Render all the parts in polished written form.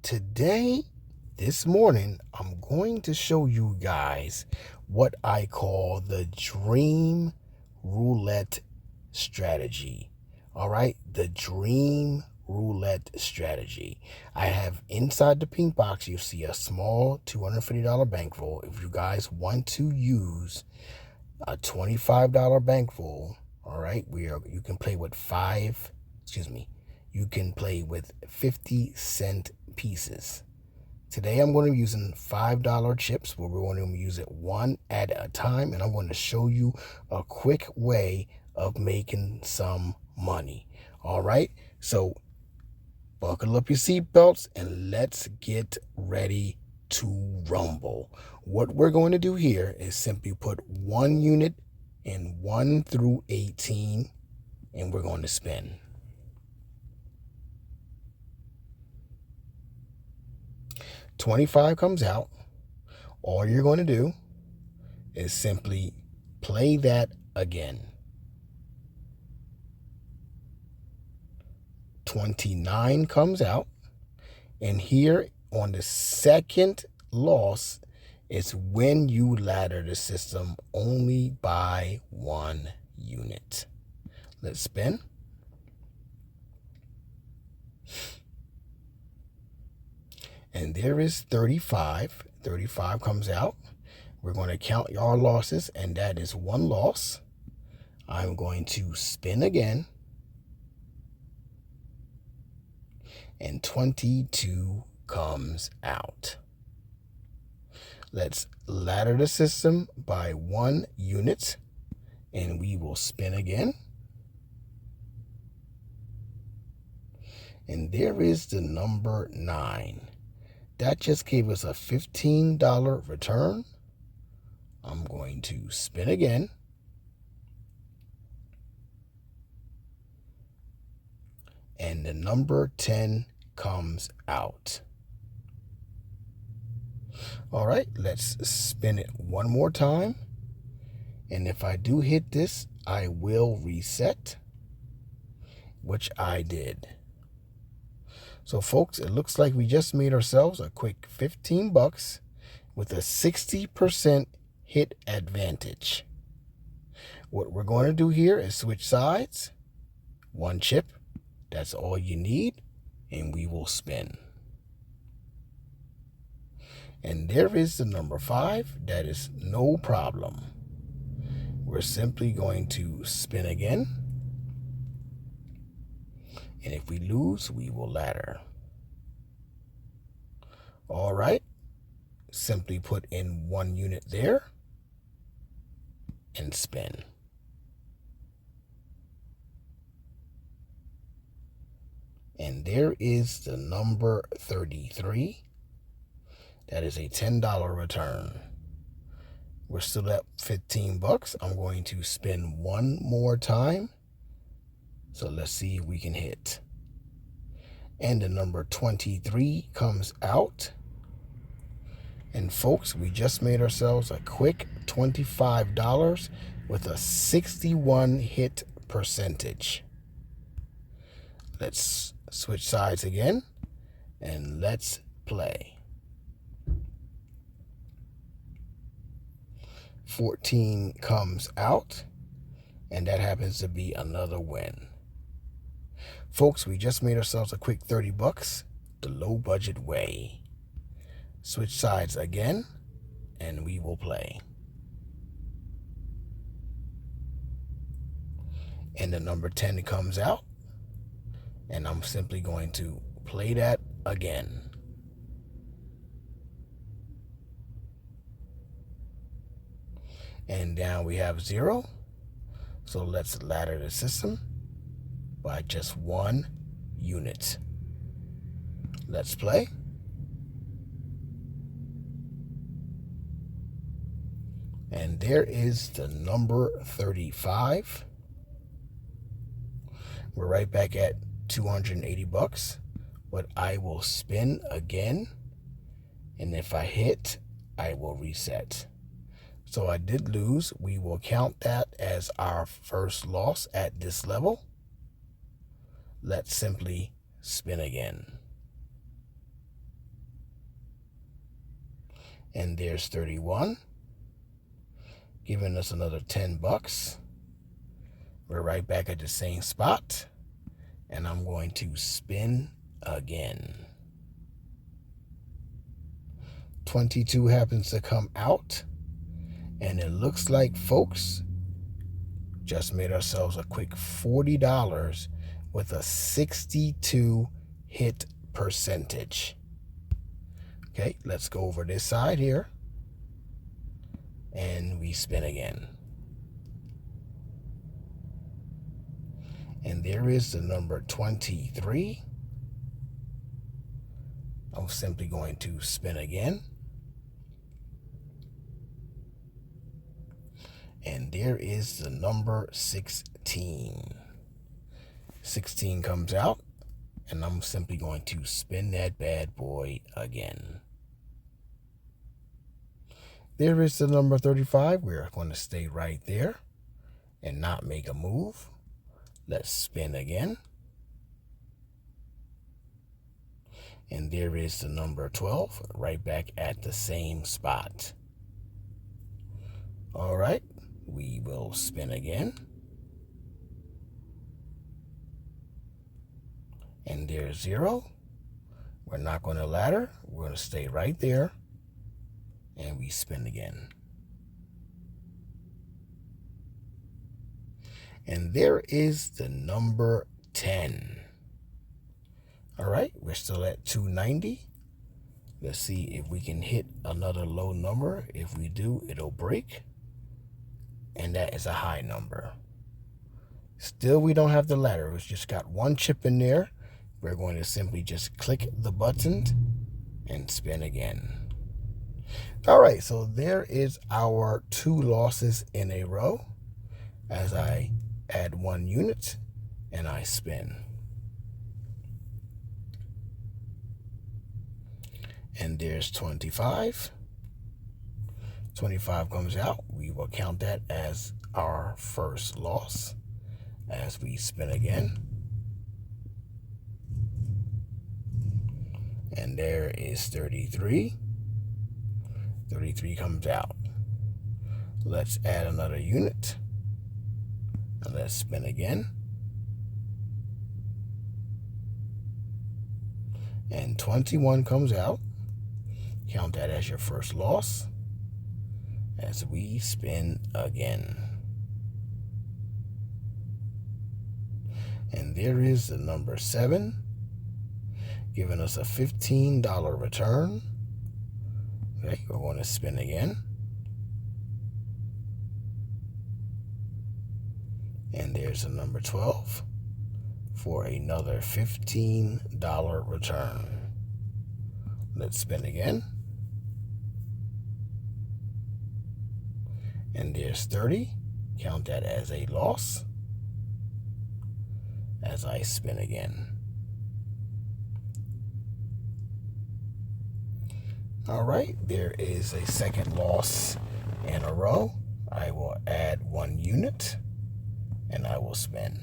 Today, this morning, I'm going to show you guys what I call the dream roulette strategy. All right, the dream roulette strategy. I have inside the pink box, you see a small $250 bankroll. If you guys want to use a $25 bankroll, all right, you can play with you can play with 50-cent pieces. Today I'm going to be using $5 chips, where we're going to use it one at a time, and I'm going to show you a quick way of making some money. All right, so buckle up your seatbelts and let's get ready to rumble. What we're going to do here is simply put one unit in 1 through 18, and we're going to spin. $25 comes out. All you're going to do is simply play that again. $29 comes out, and here on the second loss is when you ladder the system only by 1 unit. Let's spin. And there is 35. 35 comes out. We're going to count our losses, and that is 1 loss. I'm going to spin again. And 22 comes out. Let's ladder the system by 1 unit, and we will spin again. And there is the number 9. That just gave us a $15 return. I'm going to spin again. And the number 10 comes out. All right, let's spin it one more time. And if I do hit this, I will reset, which I did. So folks, it looks like we just made ourselves a quick $15 with a 60% hit advantage. What we're going to do here is switch sides. 1 chip, that's all you need, and we will spin. And there is the number 5. That is no problem. We're simply going to spin again. And if we lose, we will ladder. All right. Simply put in 1 unit there and spin. And there is the number 33. That is a $10 return. We're still at $15. I'm going to spin one more time. So let's see if we can hit. And the number 23 comes out. And folks, we just made ourselves a quick $25 with a 61 hit percentage. Let's switch sides again and let's play. 14 comes out, and that happens to be another win. Folks, we just made ourselves a quick $30 the low budget way. Switch sides again, and we will play. And the number 10 comes out, and I'm simply going to play that again. And down we have 0. So let's ladder the system by just 1 unit. Let's play. And there is the number 35. We're right back at $280, but I will spin again. And if I hit, I will reset. So I did lose. We will count that as our first loss at this level. Let's simply spin again. And there's 31, giving us another 10 bucks. We're right back at the same spot, and I'm going to spin again. 22 happens to come out, and it looks like, folks, just made ourselves a quick $40 with a 62 hit percentage. Okay, let's go over this side here, and we spin again. And there is the number 23. I'm simply going to spin again. And there is the number 16. 16 comes out, and I'm simply going to spin that bad boy again. There is the number 35. We're going to stay right there and not make a move. Let's spin again. And there is the number 12, right back at the same spot. All right, we will spin again. And there's 0. We're not going to ladder. We're going to stay right there. And we spin again. And there is the number 10. All right, we're still at 290. Let's see if we can hit another low number. If we do, it'll break. And that is a high number. Still, we don't have the ladder. It's just got one chip in there. We're going to simply just click the button and spin again. All right, so there is our 2 losses in a row as I add 1 unit and I spin. And there's 25. 25 comes out. We will count that as our first loss as we spin again. And there is 33. 33 comes out. Let's add another unit. And let's spin again. And 21 comes out. Count that as your first loss as we spin again. And there is the number 7, giving us a $15 return. Okay, we're going to spin again. And there's the number 12 for another $15 return. Let's spin again. And there's 30. Count that as a loss as I spin again. All right, there is a second loss in a row. I will add 1 unit and I will spin.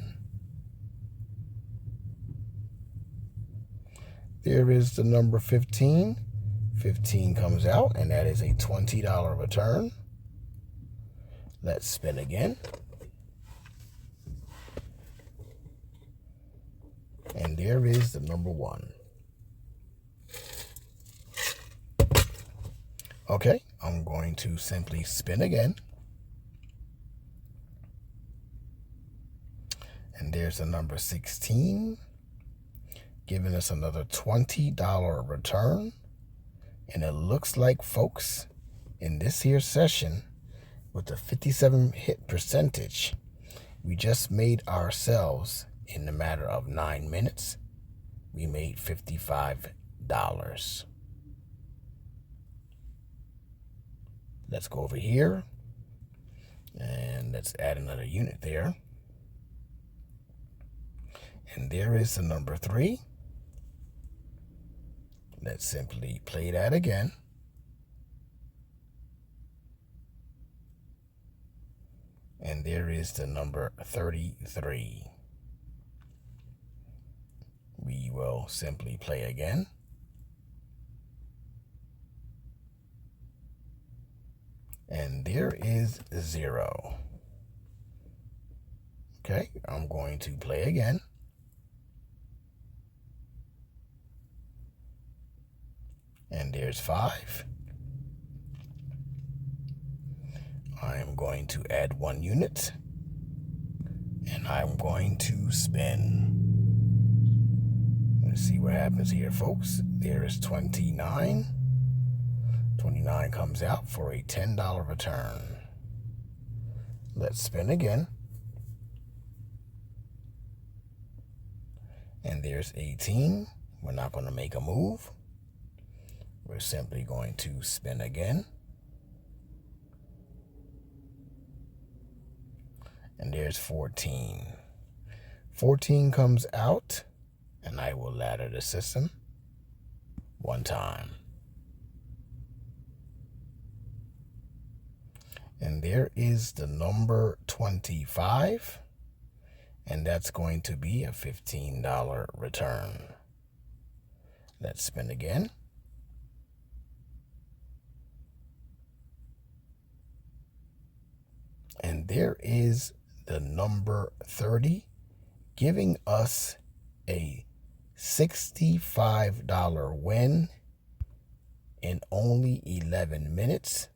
There is the number 15. 15 comes out, and that is a $20 return. Let's spin again. And there is the number 1. Okay, I'm going to simply spin again. And there's the number 16, giving us another $20 return. And it looks like, folks, in this here session, with the 57 hit percentage, we just made ourselves, in the matter of 9 minutes, we made $55. Let's go over here and let's add another unit there. And there is the number 3. Let's simply play that again. And there is the number 33. We will simply play again. And there is 0. Okay, I'm going to play again. And there's 5. I am going to add 1 unit. And I'm going to spin. Let's see what happens here, folks. There is 29. 29 comes out for a $10 return. Let's spin again. And there's 18. We're not going to make a move. We're simply going to spin again. And there's 14. 14 comes out, and I will ladder the system 1 time. And there is the number 25, and that's going to be a $15 return. Let's spin again. And there is the number 30, giving us a $65 win in only 11 minutes,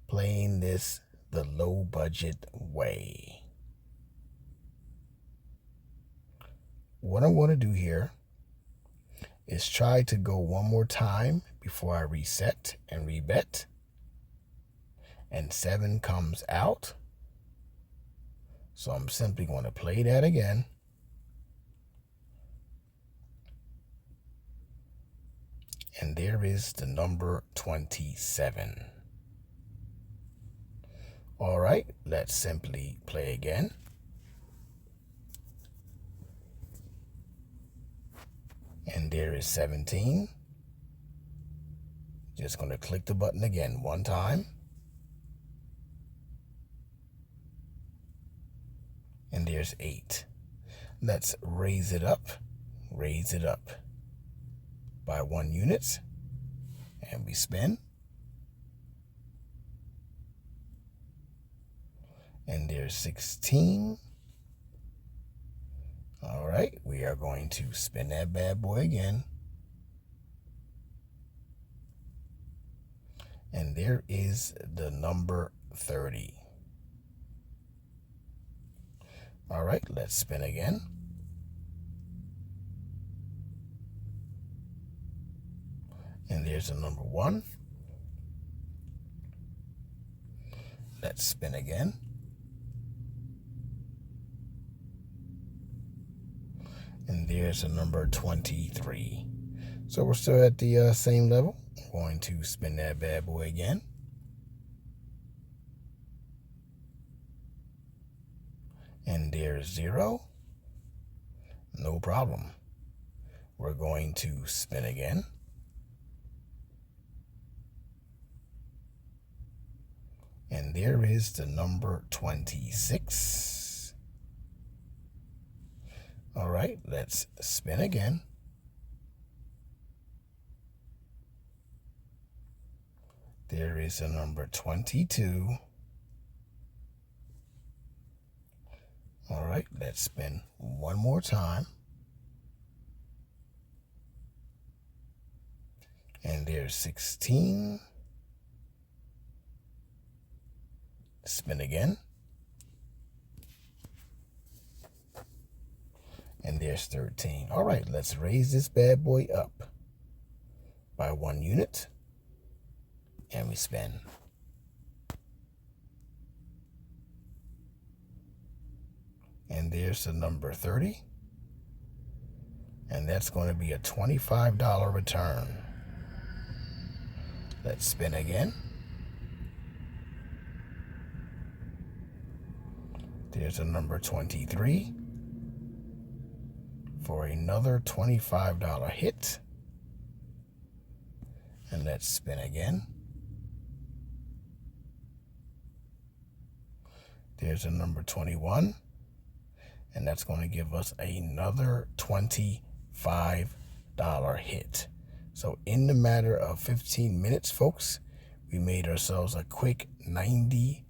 playing this the low budget way. What I want to do here is try to go one more time before I reset and rebet. And 7 comes out. So I'm simply going to play that again. And there is the number 27. All right, let's simply play again. And there is 17. Just going to click the button again 1 time. And there's 8. Let's raise it up by 1 unit. And we spin. And there's 16. All right, we are going to spin that bad boy again. And there is the number 30. All right, let's spin again. And there's the number 1. Let's spin again. And there's the number 23. So we're still at the same level. I'm going to spin that bad boy again. And there's 0. No problem. We're going to spin again. And there is the number 26. All right, let's spin again. There is the number 22. All right, let's spin one more time. And there's 16. Spin again. And there's 13. All right, let's raise this bad boy up by 1 unit. And we spin. And there's the number 30. And that's going to be a $25 return. Let's spin again. There's the number 23 for another $25 hit. And let's spin again. There's the number 21. And that's going to give us another $25 hit. So in the matter of 15 minutes, folks, We made ourselves a quick $90.